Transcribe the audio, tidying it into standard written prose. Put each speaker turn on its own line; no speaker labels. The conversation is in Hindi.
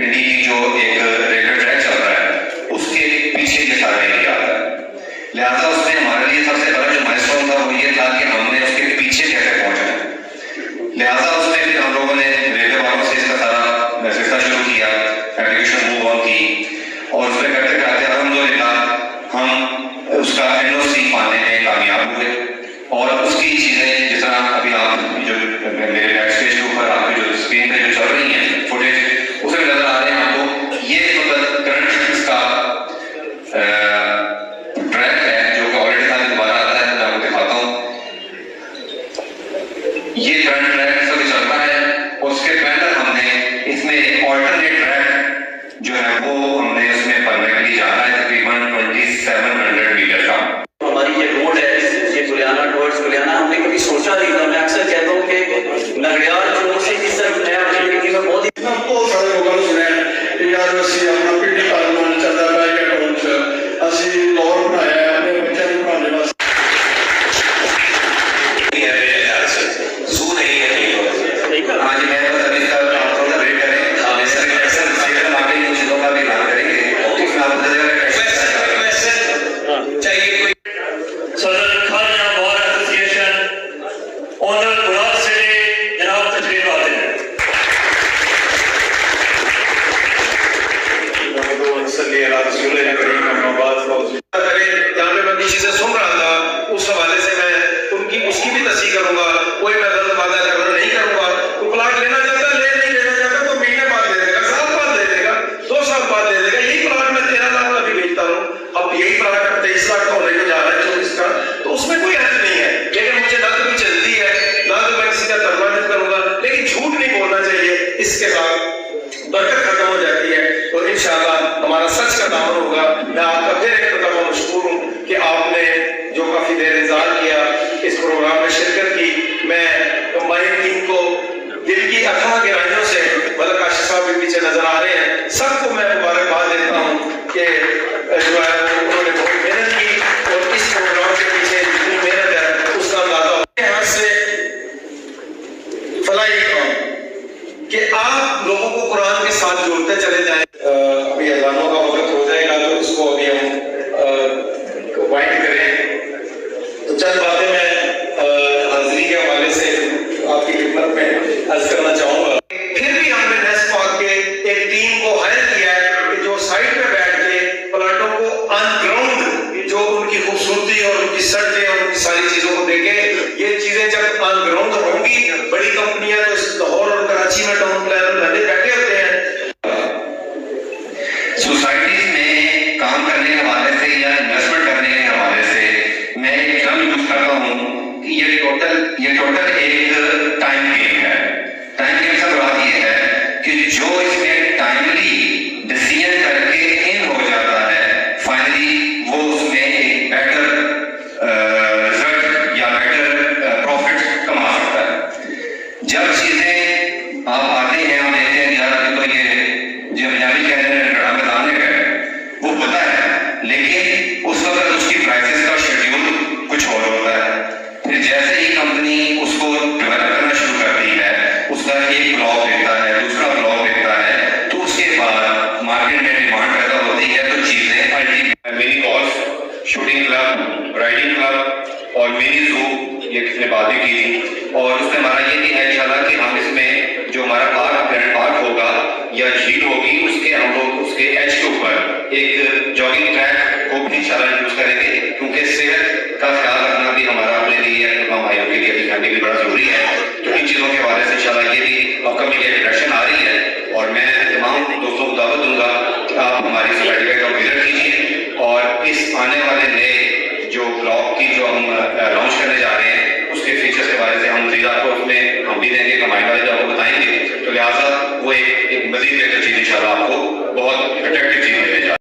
पिंडी की जो एक रेलवे ट्रैक चल रहा है उसके पीछे ये सारा एरिया आता है। लिहाजा उसमें हमारे लिए सबसे बड़ा जो माइलस्टोन था वो ये था कि हमने उसके पीछे कैसे पहुंचना है। लिहाजा उसमें फिर हम लोगों ने रेलवे वालों से इसका सारा सिलसिला शुरू किया, एप्लीकेशन मूव ऑन की और उसमें करते करते अल्हम्दुलिल्लाह हम उसका NOC पाने में कामयाब हुए। और उसकी चीजें जिस तरह अभी आप जो मेरे बैक स्टेज के ऊपर आपकी जो स्क्रीन पे जो चल रही हैं फुटेज उसमें नजर आ रहे हैं आपको, ये मतलब करंट इसका ट्रैक है जो कि ऑलरेडी था, दोबारा आता है, मैं आपको दिखाता हूँ। ये करंट ट्रैक इस वक्त चल रहा है। उसके पहले हमने इसमें ऑल्टरनेट ट्रैक जो है वो हमने उसमें परमानेंटली जाना है, तकरीबन 2700 मीटर का।
हमारी ये रोड है, ये गुलियाना टुवर्ड्स गुलियाना, हमने कभी सोचा नहीं था। मैं अक्सर कहता हूँ कि नगड़ियाल रोड से इस तरफ नया जिंदगी में बहुत ही
सारे लोगों ने सुने यार ਅਸੀਂ ਆਪਣਾ ਪਿੰਡੀ ਕਾਰੋਬਾਰ ਚੱਲਦਾ ਪਿਆ ਹੈ ਟਾਊਨ 'ਚ ਅਸੀਂ ਲੋਰ ਬਣਾਇਆ ਹੈ ਆਪਣੇ ਬੱਚਿਆਂ ਨੂੰ ਪੜ੍ਹਾਉਣ ਵਾਸਤੇ।
आज मैं बस अभी आप थोड़ा वेट करें, हम इस तरह के सेकंड मार्केटिंग इन चीजों का भी ऐलान करेंगे उसमें आपको
चाहिए कोई
सदर खाना बार एसोसिएशन ऑनर मुराद से जनाब तशरीफ आते हैं।
यहाँ पे मैं कुछ चीजें सुन रहा था, उस हवाले से मैं उसकी भी तस्दीक करूंगा। कोई मैं गलत वादा नहीं करूंगा। तो प्लाट लेना चाहता है, नहीं लेना चाहता तो महीने बाद ले देगा, साल बाद ले देगा, 2 साल बाद ले देगा। यही प्लाट मैं 13 लाख में अभी बेचता हूँ, अब यही प्लाट अब 23 लाख का होने को जा रहा है 24 का, तो उसमें कोई हर्ज नहीं है। लेकिन मुझे ना तो कोई जल्दी है ना तो मैं किसी का तरवानित करूंगा, लेकिन झूठ नहीं बोलना चाहिए, इसके साथ बरकत खत्म हो जाती है। तो इंशाअल्लाह हमारा सच का दामन होगा। मैं आपका फिर एक दफा मशकूर हूँ कि आपने जो काफी देर इंतजार किया, इस प्रोग्राम में शिरकत की। मैं कंबाइन टीम को दिल की अथाह गहराइयों से, मलक काशिफ साहब भी पीछे नजर आ रहे हैं, सबको मैं मुबारकबाद देता हूँ कि जो है उन्होंने बहुत मेहनत की और इस प्रोग्राम के पीछे जितनी मेहनत है उसका अंदाजा यहाँ से फलाई काम कि आप लोगों को कुरान के साथ जोड़ते चले जाएं। अभी अज़ानों का वक्त हो जाएगा तो इसको अभी हम वाइंड करें। तो चंद बातें मैं हाजिरी के हवाले से आपकी खिदमत में अर्ज करना चाहूंगा। फिर भी हमने नेस्ट पाक के एक टीम को हायर किया है कि जो साइड पे बैठ के प्लाटों को ऑन ग्राउंड जो उनकी खूबसूरती और उनकी सड़कें और उनकी सारी चीजों को देखे। ये चीजें जब ऑन ग्राउंड होंगी, बड़ी कंपनियां तो लाहौर और कराची में टाउन प्लान लगे बैठे होते हैं।
सोसाइटीज में काम करने के हवाले से या इन्वेस्टमेंट करने के हवाले से मैं एक टर्म यूज करता हूँ कि ये टोटल एक टाइम गेम है। टाइम गेम का बात ये है कि जो इसमें टाइमली डिसीजन करके इन हो जाता है, फाइनली वो उसमें एक बेटर रिजल्ट या बेटर प्रॉफिट कमा सकता है। जब चीजें आप आते हैं और देखते हैं यार अभी तो ये जो पंजाबी कह रहे हैं वो पता है, लेकिन उस वक्त उसकी प्राइसेस का शेड्यूल कुछ और होता है। फिर जैसे ही कंपनी उसको डेवलप करना शुरू करती है, उसका एक ब्लॉक देता है, दूसरा ब्लॉक देता है, तो उसके बाद मार्केट में डिमांड पैदा होती है। तो चीजें ultimate mini golf, shooting club, riding club और मिनी जू, ये किसने बातें की थी। और उसमें हमारा ये भी है इंशाल्लाह कि हम इसमें जो हमारा पार्क होगा या झील होगी, उसके हम लोग उसके एज के ऊपर एक जॉगिंग ट्रैक को भी इंशाल्लाह यूज करेंगे, क्योंकि सेहत का ख्याल रखना भी हमारा अपने लिए, अपने भाइयों के लिए, अपनी फैमिली के लिए बड़ा जरूरी है। तो इन चीजों के हवाले से इंशाल्लाह ये भी अपकमिंग एक डायरेक्शन आ रही है। और मैं तमाम दोस्तों को दावत दूंगा कि आप हमारी सोसाइटी का विजिट कीजिए और इस आने वाले नए जो ब्लॉक की जो हम लॉन्च करने जा रहे हैं उसके फीचर्स के बारे से हम मजीद आपको उसमें हम भी देंगे, कमाई वाले जो आपको बताएंगे। तो लिहाजा वो एक मजीद बेहतर चीज इंशाल्लाह आपको बहुत अट्रैक्टिव चीज मिलेगी।